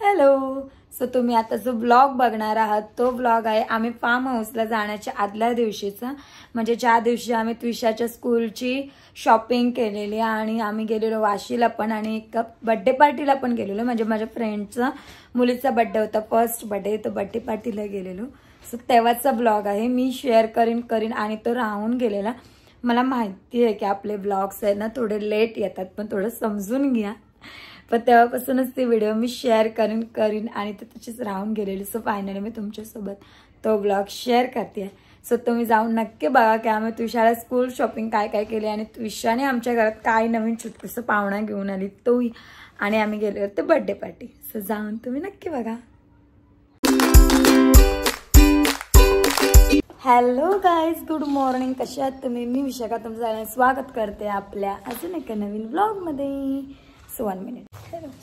Hello. So तुम्ही आता जो ब्लॉग बघणार आहात तो ब्लॉग आहे आम्ही फार्म हाऊसला जाण्याच्या आदल्या दिवशीचा, म्हणजे ज्या दिवशी आम्ही त्विशाच्या स्कूलची शॉपिंग केलेली आणि आम्ही गेलेलो वाशीला पण आणि एक बर्थडे पार्टीला पण गेलेलो, म्हणजे माझ्या फ्रेंडचा मुलीचा बर्थडे होता, फर्स्ट बर्थडे, तो बर्थडे पार्टीला गेलेलो. सो तेव्हाचा ब्लॉग आहे, मी शेअर करीन आणि तो राहून गेलेला. मला माहिती आहे की आपले ब्लॉग्स आहेत ना थोडे लेट येतात, पण थोडं समजून घ्या. पण तेव्हापासूनच ते व्हिडिओ मी शेअर करीन आणि ते तशीच राहून गेलेली. सो फायनली मी तुमच्यासोबत तो ब्लॉग शेअर करते. सो तुम्ही जाऊन नक्की बघा की आम्ही त्विशाला स्कूल शॉपिंग काय काय केली आणि त्विशाने आमच्या घरात काय नवीन छोटंसं पाहुणा घेऊन आली तोही, आणि आम्ही गेलो होतो बर्थडे पार्टी. सो जाऊन तुम्ही नक्की बघा. Hello guys, good morning. कशा आहात तुम्ही? मी विशाखा तुमचं स्वागत करते आपल्या अजून एका नवीन ब्लॉगमध्ये. So 1 minute.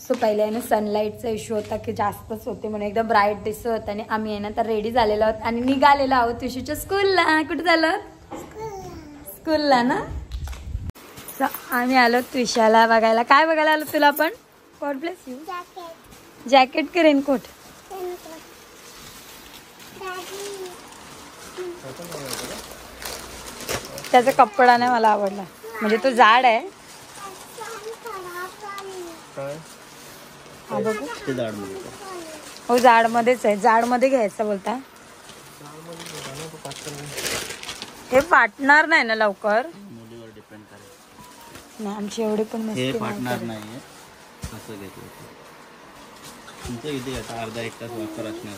सो पहिले आहे ना सनलाईटचा इश्यू होता की जास्तच होते म्हणून एकदम ब्राईट दिसत होतं आणि आम्ही आहे ना तर रेडी झालेलो आहोत आणि निघालेलो आहोत त्विशीच्या स्कूलला. कुठे झालं? स्कूलला ना. सो आम्ही आलो त्विशाला बघायला. काय बघायला आलो तुला पण? God bless you. जॅकेट की रेनकोट? त्याचा कपडा नाही मला आवडला, म्हणजे तो जाड आहे. हा बघू. हो जाड मध्येच आहे, जाड मध्ये घ्यायचं बोलता. हे फाटणार नाही ना लवकर? मुलीवर डिपेंड करेल ना, आमची एवढी पण मस्ती फाटणार नाहीये. असं घेतलं तुमचं किती आता अर्धा एक तास वापर असणार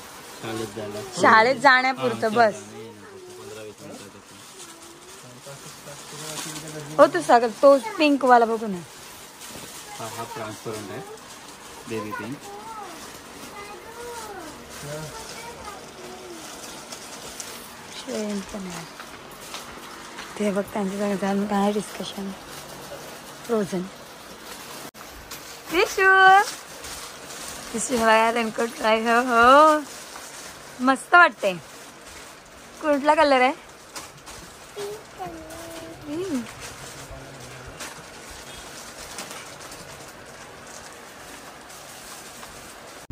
शाळेत जाण्यापुरतं बस. हो तू सगळं तो पिंक वाला बघू ना. हा ट्रान्सपरंट आहे, बेबी पिंक. पण आहे ते बघ त्यांच्या जाऊन काय डिस्कशन. Frozen raincoat try. हो मस्त वाटते. कुठला कलर आहे?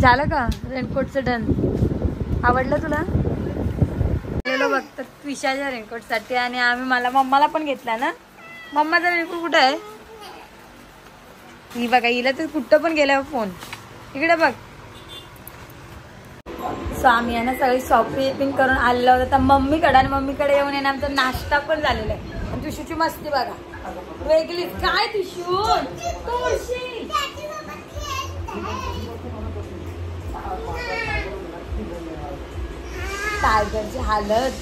झालं का रेनकोटचं डन? आवडलं तुला? गेलो बघतात त्विशाच्या रेनकोट साठी आणि आम्ही मम्माला पण घेतला ना. मम्माचा रेनकोट कुठं आहे? ही बघा, हिला तर कुठं पण गेला फोन. इकडे बघ. सो आम्ही आहे ना सगळी शॉपिंग करून आलेलो होतो तर मम्मीकडे, आणि मम्मीकडे येऊन आहे ना आमचा नाश्ता पण झालेला आहे. आणि त्विशूची मस्ती बघा वेगळीच. काय त्विशू टायगरची हालत.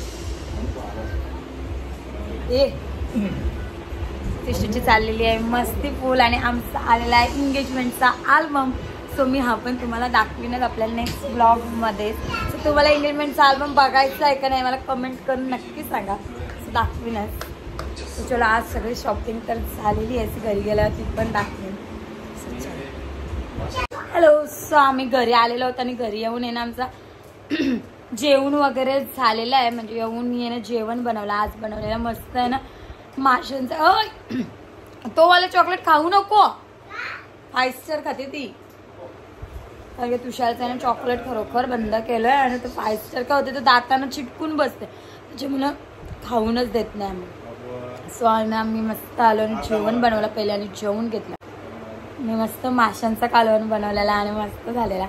त्विशूची चाललेली आहे मस्ती फुल आणि आमचा आलेला आहे एंगेजमेंटचा अल्बम. सो मी हा पण तुम्हाला दाखवीनच आपल्याला नेक्स्ट ब्लॉग मध्ये. सो तुम्हाला एंगेजमेंटचा अल्बम बघायचा आहे का नाही मला कमेंट करून नक्की सांगा. सो दाखवीनच. सो चला आज सगळी शॉपिंग तर झालेली आहे, घरी गेल्यावर ती पण दाखवेन. हॅलो. सो आम्ही घरी आलेलो होतो आणि घरी येऊन आहे ना आमचा जेवण वगैरे झालेलं आहे, म्हणजे येऊन मी आहे ना जेवण बनवलं. आज बनवलेलं मस्त आहे ना माशांचं. तो वाला चॉकलेट खाऊ नको, फायस्टर खाते ती. कारण तुषारचं आहे ना चॉकलेट खरोखर बंद केलंय आणि तो फायस्टर का होते तो दाताना चिटकून बसते, त्याच्यामुळे खाऊनच देत नाही आम्ही. सो आम्ही मस्त आलो आणि जेवण बनवलं पहिले आणि जेवण घेतलं. मी मस्त माशांचा कालवण बनवलेला आणि मस्त झालेला.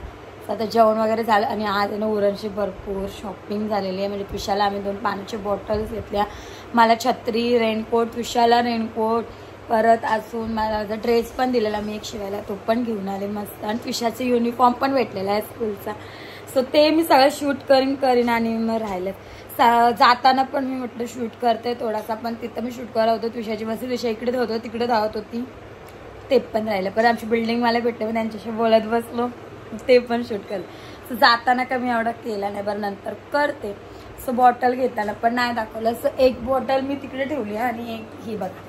आता जेवण वगैरे झालं आणि आज आहे ना उरणची भरपूर शॉपिंग झालेली आहे. म्हणजे त्विशाला आम्ही 2 पाण्याच्या बॉटल्स घेतल्या, मला छत्री, रेनकोट, त्विशाला रेनकोट, परत अजून मला ड्रेस पण दिलेला मी एक शिवायला, तो पण घेऊन आले मस्त. आणि त्विशाचे युनिफॉर्म पण भेटलेला आहे स्कूलचा. सो ते मी सगळं शूट करीन आणि मग राहिलं. जाताना पण मी म्हटलं शूट करते थोडासा, पण तिथं मी शूट करत होतो. त्विशाची मस्ती, त्विशा इकडे होतो तिकडे धावत होती, ते पण राहिलं. पण आमची बिल्डिंगवाले भेटले पण त्यांच्याशी बोलत बसलो, ते पण शूट केलं. सो जाताना का मी एवढं केलं नाही, बरं नंतर करते. सो बॉटल घेताना पण नाही दाखवलं. सो एक बॉटल मी तिकडे ठेवली आणि एक ही बघा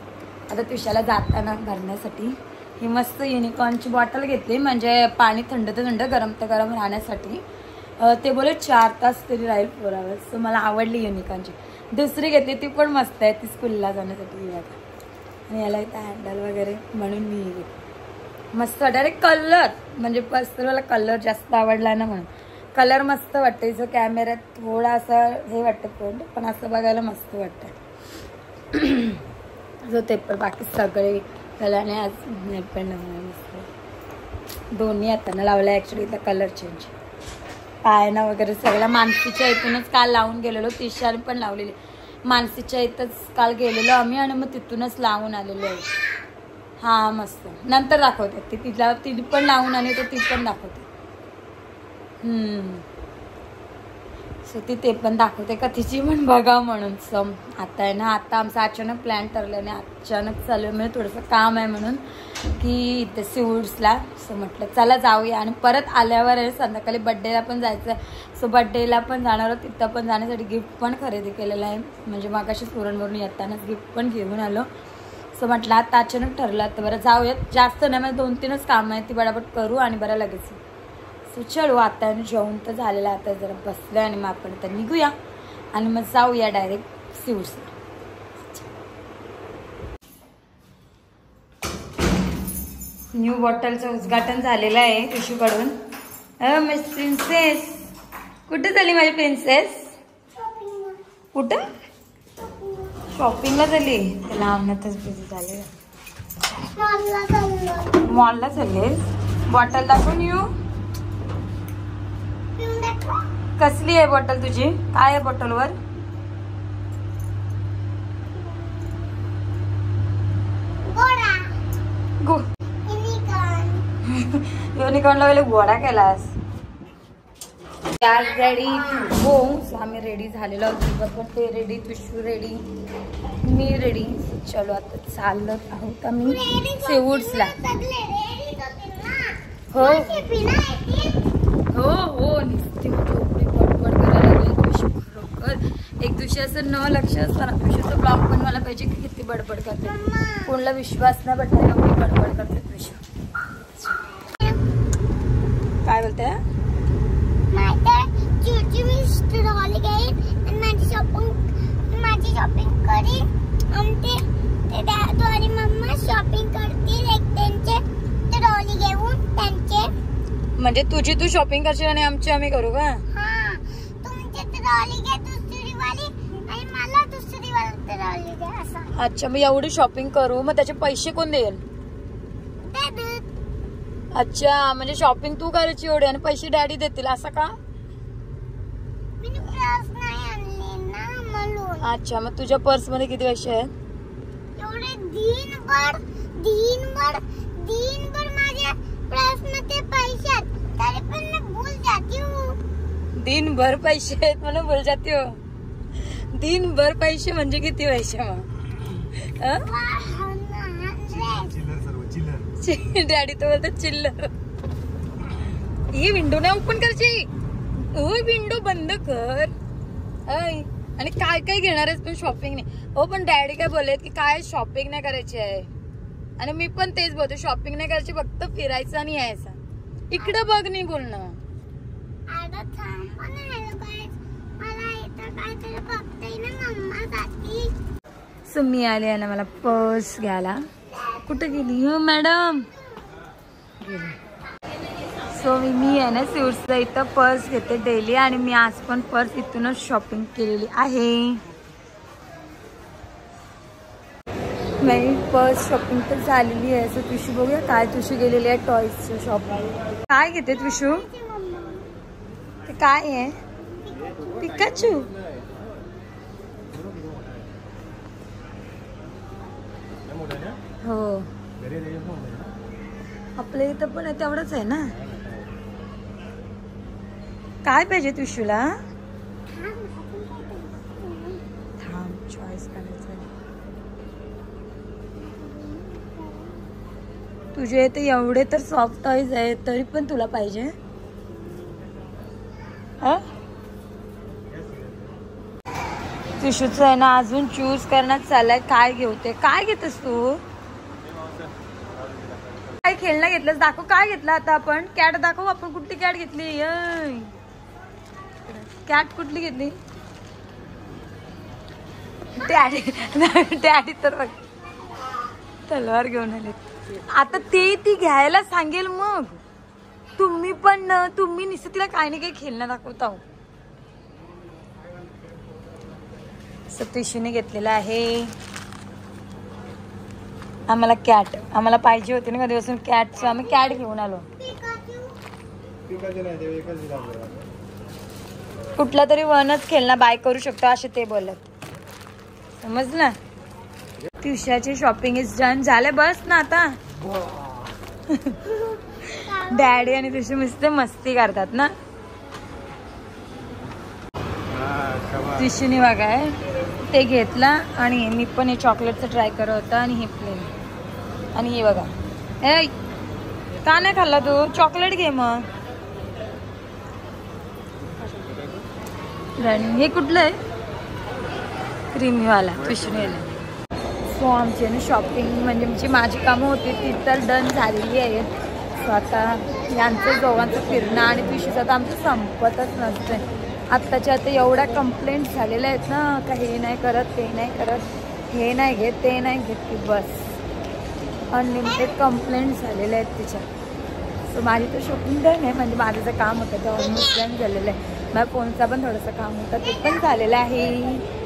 आता त्विशाला जाताना भरण्यासाठी ही मस्त युनिकॉर्नची बॉटल घेतली, म्हणजे पाणी थंड ते थंड गरम ते गरम राहण्यासाठी. ते बोले 4 तास तरी राहील 4 hours. सो मला आवडली युनिकॉर्नची. दुसरी घेतली ती पण मस्त आहे, ती स्कूलला जाण्यासाठी. आणि याला इथं हँडल वगैरे म्हणून मी मस्त वाटत. अरे कलर म्हणजे पर्सनल मला कलर जास्त आवडला ना म्हणून. कलर मस्त वाटतं. इथं कॅमेऱ्यात थोडा असा हे वाटतं पण असं बघायला मस्त वाटतं. जो ते पण बाकी सगळे कलरने आज पण दोन्ही हातांना लावला ॲक्च्युली इथं कलर चेंज. पायना वगैरे सगळ्या मानसीच्या इथूनच काल लावून गेलेलो. तिशाने पण लावलेली. मानसीच्या इथंच काल गेलेलो आम्ही आणि मग तिथूनच लावून आलेलो आहे. हां मस्त. नंतर दाखवते ती तिला ती पण लावून आली तर ती पण दाखवते. सो ती ते पण दाखवते का तिची पण बघा म्हणून. सो आता आहे ना आता आमचा अचानक प्लॅन ठरला आणि अचानक चालू आहे म्हणजे थोडंसं काम आहे म्हणून की इथे सिवूड्सला. सो म्हटलं चला जाऊया आणि परत आल्यावर आहे संध्याकाळी बड्डेला पण जायचं आहे. सो बड्डेला पण जाणार आहोत. तिथं पण जाण्यासाठी गिफ्ट पण खरेदी केलेलं आहे. म्हणजे मागाशी सुरणवरून येतानाच गिफ्ट पण घेऊन आलो. सो म्हटलं आता अचानक ठरलं तर बरं जाऊयात. जास्त नाही म्हणजे 2-3च कामं आहेत ती बडाबट करू आणि बरं लगेच. सो चलो आता जेवण तर झालेलं आता जरा बसलं आणि मग आपण तर निघूया आणि मग जाऊया डायरेक्ट सिवूड्सला. न्यू बॉटलचं उद्घाटन झालेलं आहे टिशूकडून. मिस प्रिन्सेस कुठे झाली माझी प्रिन्सेस? कुठं? शॉपिंगला झाली. लावण्यातच बिझी झाले. मॉलला चाललीस? बॉटल दाखवून येऊ. कसली आहे बॉटल तुझी? काय आहे बॉटलवर? युनिकॉर्नला वेळेला गोडा केलास. रेडी हो. आम्ही रेडी झालेलो आहोत. पण ते रेडी पिशू रेडी मी रेडी. चलो आता चाललो आहोत आम्ही सिवूड्सला. हो हो हो नुसती बडबड करायला लागली पिशू खरोखर. एक दिवशी असं न लक्ष असताना पिशूचं ब्लॉग पण मला पाहिजे की किती बडबड करते. कोणाला विश्वास नाही बटला एवढी बडबड करते पिशू. काय बोलते? माझी शॉपिंग करी आणि मम्मा शॉपिंग करतील एक त्यांचे ट्रॉली घेऊन त्यांचे. म्हणजे तुझी तू शॉपिंग करशील आणि आमची आम्ही करू का? हां तुमची ट्रॉली घे दुसरी वाली आणि मला दुसरी वाली ट्रॉली दे असं. अच्छा मग एवढी शॉपिंग करू मग त्याचे पैसे कोण देईल? अच्छा म्हणजे शॉपिंग तू करायची एवढी आणि पैसे डॅडी देतील असं का? अच्छा मग तुझ्या पर्स मध्ये किती पैसे आहेत? एवढे दिनभर माझ्या पर्स मध्ये पैसे आहेत तरी पण मैं भूल जाती हूँ. दिनभर पैसे आहेत म्हणून भूल जाती हो. दिनभर पैसे म्हणजे किती पैसे मग? डॅडी तो बोलतात चिल्लर. ही विंडो नाही ओपन करायची. विंडो बंद कर. आणि काय काय घेणार आहेस पण शॉपिंग नाही. हो पण डॅडी काय बोलले की काय शॉपिंग नाही करायची आहे आणि मी पण तेच बोलतो शॉपिंग नाही करायची फक्त फिरायचं आणि यायचं. इकडं बघ नाही बोलणं. सो मी आले ना मला पर्स घ्यायला. कुठे गेली हो मॅडम? सो मी आहे ना सिवूड्सला इथं पर्स घेते डेली आणि मी आज पण पर्स इथूनच शॉपिंग केलेली आहे. मी पर्स शॉपिंग तर झालेली आहे. सो तुशी बघूया काय तुशी गेलेली आहे टॉयजच्या शॉपिंग. काय घेते तुशू? ते काय आहे? पिकाचू. हो आपल्या इथं पण तेवढंच आहे ना. काय पाहिजे तुशूला? थांब चॉईस करायचं. तुझे इथे एवढे तर सॉफ्ट टॉईज आहे तरी पण तुला पाहिजे? तुशूचं आहे ना अजून चूज करण्यात चाललाय काय घेऊ ते. काय घेतेस तू? काय खेळणं घेतलंस? दाखव काय घेतलं आता आपण. कॅट दाखव. आपण कुठली कॅट घेतली? कॅट कुठली घेतली? डॅडी तर बघ तलवार घेऊन आले. आता ते ती घ्यायला सांगेल मग तुम्ही पण तुम्ही निश्चित तिला काही ना काही खेळणं दाखवत आहो. सतीशने घेतलेला आहे आम्हाला कॅट. आम्हाला पाहिजे होती ना कधीपासून कॅट, सो आम्ही कॅट घेऊन आलो. कुठला तरी वनच खेळणं बाय करू शकतो असे ते बोलत, समजलं. ट्युशाची शॉपिंग इज डन. झाले बस ना आता. डॅडी आणि तुझी मस्ती करतात ना. त्रिशूने बघाय ते घेतला आणि मी पण हे चॉकलेटचं ट्राय करत होता आणि हे प्लेन. आणि हे बघा, ए का नाही खाल्ला तू? चॉकलेट घे मग. हे कुठलं आहे? क्रीमीवाला त्रिशूनेला. सो आमची ना शॉपिंग म्हणजे माझी कामं होती ती तर डन झालेली आहेत. सो आता यांचं दोघांचं फिरणं आणि त्रिशूचं तर आमचं संपतच नसतं. आत्ताच्या आता एवढ्या कंप्लेंट्स झालेल्या आहेत ना का हे नाही करत, ते नाही करत, हे नाही घेत, ते नाही घेत, की बस अनलिमिटेड कंप्लेंट्स झालेल्या आहेत तिच्या. सो माझी तर शॉपिंग डन आहे. म्हणजे माझं जे काम होतं ते ऑलमोस्ट डन झालेलं आहे. माझ्या फोनचा पण थोडंसं काम होतं ते पण झालेलं आहे.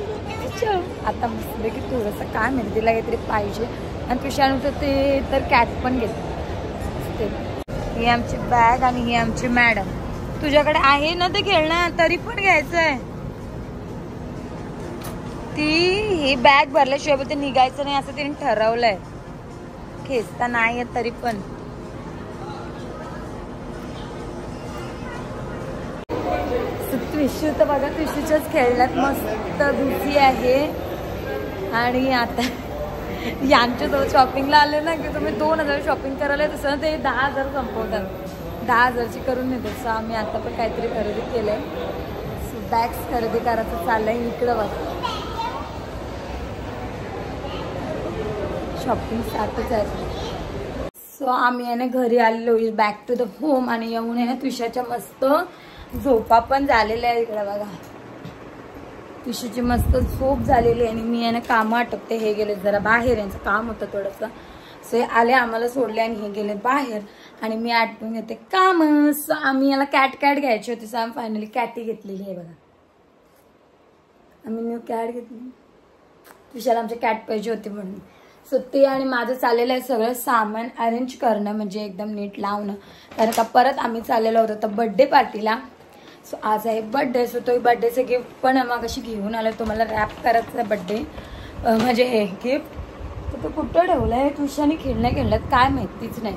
आता मस्त की थोडंसं काय माहिती तिला काहीतरी पाहिजे. आणि तुझ्यानंतर ते तर कॅट पण घेते. ही आमची बॅग आणि ही आमची मॅडम. तुझ्याकडे आहे ना ते खेळणं तरी पण घ्यायचं आहे. ती ही बॅग भरल्याशिवाय ते निघायचं नाही असं तिने ठरवलंय. खेचता नाही येत तरी पण. त्रिशू तर बघा त्रिशूच्याच खेळण्यात मस्त बिझी आहे. आणि आता यांच्याजवळ शॉपिंगला आले ना की तुम्ही 2000 शॉपिंग करायला तसं ते 10,000 संपवतात. 10,000ची करून नेते. सो आम्ही आता पण काहीतरी खरेदी केलंय. सो बॅग्स खरेदी करायचं चाललंय. इकडं बघ शॉपिंग स्टार्टच आहे. सो आम्ही आहे ना घरी आलेलो बॅक टू द होम. आणि येऊन आहे ना त्रिशाच्या मस्त झोपा पण झालेल्या आहे. इकडे बघा त्रिशूची मस्त झोप झालेली आहे. आणि मी आहे ना कामं आटपते. हे गेले जरा बाहेर, यांचं काम होतं थोडंसं. सो हे आले आम्हाला सोडले आणि हे गेले बाहेर आणि मी आटपून घेते काम. सो आम्ही याला कॅट घ्यायची होती. सो आम्ही फायनली कॅटी घेतलेली आहे बघा. आम्ही न्यू कॅट घेतली. विशाल आमच्या कॅट पाहिजे होती म्हणून. सो ते आणि माझं चाललेलं आहे सगळं सामान अरेंज करणं म्हणजे एकदम नीट लावणं. कारण का परत आम्ही चाललेलो होतो तर बड्डे पार्टीला. सो आज आहे बड्डे. सो तो बड्डेचं गिफ्ट पण मग अशी घेऊन आलं. तो मला रॅप करायचा बड्डे म्हणजे हे गिफ्ट. तर तो कुठं ठेवलं आहे तुझ्याने खेळण्यात काय माहितीच नाही.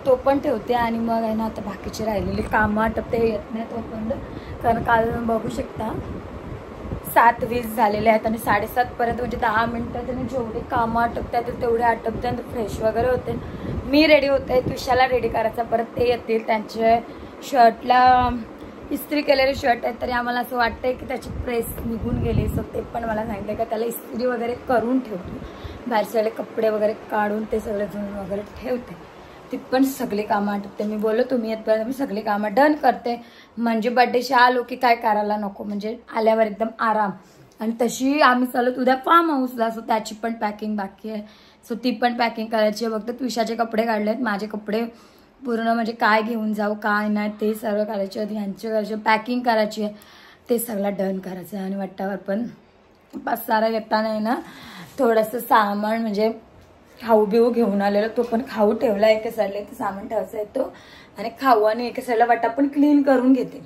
तो पण ठेवते आणि मग आहे ना आता बाकीचे राहिलेले कामं आटपते. येत नाही तोपर्यंत. कारण काल बघू शकता 7:20 झालेले आहेत आणि 7:30पर्यंत म्हणजे 10 मिनिटं त्यांनी जेवढे कामं आटपतात तेवढे आटपते आणि फ्रेश वगैरे होते. मी रेडी होते. तुषाला रेडी करायचा. परत ते येतील. त्यांचे शर्टला इस्त्री केलेले शर्ट आहेत तरी आम्हाला असं वाटतंय की त्याची प्रेस निघून गेली. सो ते पण मला सांगितलं का त्याला इस्त्री वगैरे करून ठेवतो. बाहेरचे कपडे वगैरे काढून ते सगळे धुवून वगैरे ठेवते. ती पण सगळी कामं आटपते. मी बोललो तुम्ही येतपर्यंत मी सगळी कामं डन करते. म्हणजे बड्डेशी आलो की काय करायला नको. म्हणजे आल्यावर एकदम आराम. आणि तशी आम्ही चालत उद्या फार्म हाऊसला. सो त्याची पण पॅकिंग बाकी आहे. सो ती पण पॅकिंग करायची आहे. फक्त तुषाचे कपडे काढलेत. माझे कपडे पूर्ण म्हणजे काय घेऊन जाऊ काय नाही ते सर्व करायचे आहेत. ह्यांचे करायचे पॅकिंग करायची आहे. ते सगळं डन करायचं आहे. आणि वाटावर पण पसारा येताना आहे ना थोडंसं सामान म्हणजे खाऊ बिऊ घेऊन आलेलं. तो पण खाऊ ठेवला एका साईडला. ते सामान ठेवायचा आहे तो. आणि खाऊ आणि एका साईडला वाटा पण क्लीन करून घेते.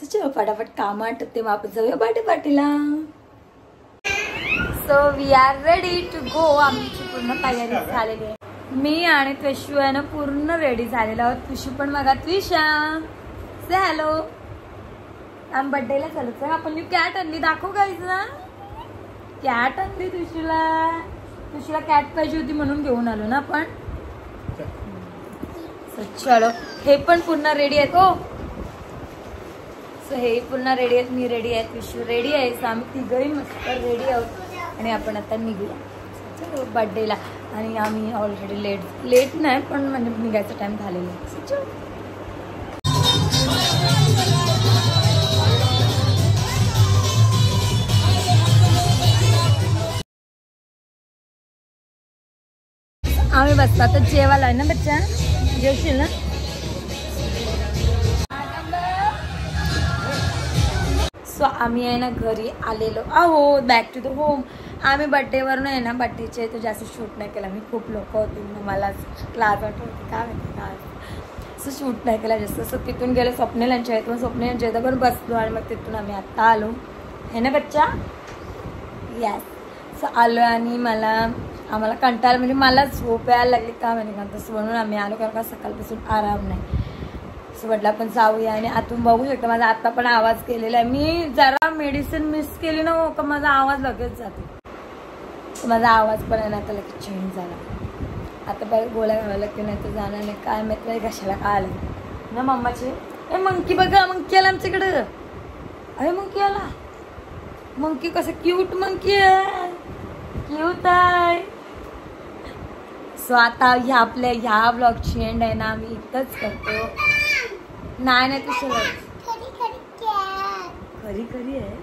सच फटाफट कामं आटपते. वापस जाऊया बर्थडे पार्टीला. So we are ready to go. आमची पूर्ण तयारी झालेली आहे. मी आणि त्रिशू आहे ना पूर्ण रेडी झालेलो आहोत. त्रिशू पण बघा. त्रिशा से हॅलो. आम्ही बर्थडेला चालू. आपण न्यू कॅट आणली दाखव गाईज ना. कॅट आणली तुझीला कॅट पाहिजे होती म्हणून घेऊन आलो ना आपण. चलो हे पण पुन्हा रेडी आहेत. हो सो हे पुन्हा रेडी आहेत. मी रेडी आहे. विश्व रेडी आहे. सो आम्ही तिघही मस्त रेडी आहोत आणि आपण आता निघूया चलो बर्थडेला. आणि आम्ही ऑलरेडी लेट नाही पण म्हणजे निघायचा टाइम झालेला आहे. आम्ही बसतो. आता जेवायला आहे ना बच्चा, जेवशील ना. सो आम्ही आहे ना घरी आलेलो आहो, बॅक टू द होम. आम्ही बड्डेवरून आहे ना, बड्डेचे तर जास्त शूट नाही केला. मी खूप लोक होती, मला क्लास आठवते काय माहिती काय, असं शूट नाही केला जास्त. सो तिथून गेलो स्वप्नेलांच्या इथून, स्वप्नेलांच्या इथं पण बसलो आणि मग तिथून आम्ही आत्ता आलो है ना बच्चा. यस. सो आलो आणि आम्हाला कंटाळा, म्हणजे मला झोप यायला लागली का माहिती का, तसं म्हणून आम्ही आलो, कारण का सकाळपासून आराम नाही. असं म्हटलं आपण जाऊया. आणि आतून बघू शकता माझा आता पण आवाज केलेला आहे. मी जरा मेडिसिन मिस केली ना हो का माझा आवाज लगेच जातो. माझा आवाज पण आहे ना आता लगेच चेंज झाला. आता बघ गोळ्या घालायला लागते, नाही तर जाणार नाही. काय माहित नाही कशाला काय आलं ना. मम्माचे ए मंकी बघा, मंकी आला आमच्याकडं. अरे मंकी आला, मंकी कसं क्यूट मंकी आहे, क्यूट आहे. सो आता ह्या ब्लॉगची एंड आहे ना आम्ही इथंच करतो. नाही तुझं खरी खरी आहे.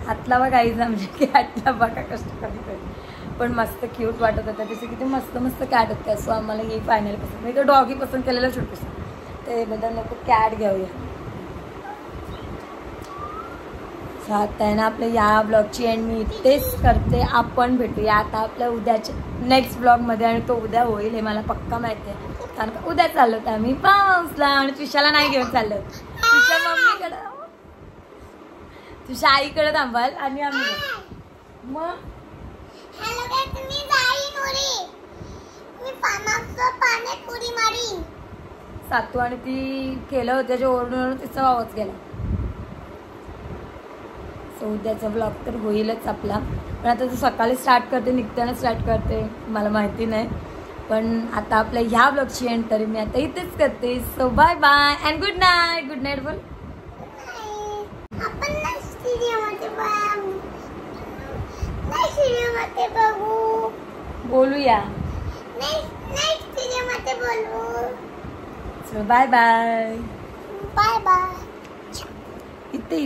हातला बघा आईज म्हणजे की हातला बघा कष्ट कधी कधी, पण मस्त क्यूट वाटत होता. तसे किती मस्त मस्त कॅट होत्या. सो आम्हाला ही फायनल पसंत, मी तर डॉगी पसंत केलेलं छोटूस, ते बदल नको कॅट घेऊया. सो आता आहे ना आपल्या या ब्लॉगची एंड मी इथेच करते. आपण भेटूया आता आपल्या उद्याच्या नेक्स्ट ब्लॉगमध्ये, आणि तो उद्या होईल हे मला पक्का माहिती आहे, कारण का उद्या चाललो होतं आम्ही पाऊसला. आणि तुषाला नाही घेऊन चाललो, तुझ्या मम्मीकडं, तुझ्या आईकडे थांबाल आणि आम्ही मग सातू आणि ती केलं होतं त्याच्या ओरडून तिचा आवाज गेला. सो उद्याचा ब्लॉग तर होईलच आपला, पण आता तो सकाळी स्टार्ट करते, निघताना स्टार्ट करते मला माहिती नाही. पण आता आपल्या ह्या ब्लॉगची एंड तरी मी आता इथेच करते. So bye bye and good night. Good night बोल. बोलूया. So bye bye. Bye bye. इथे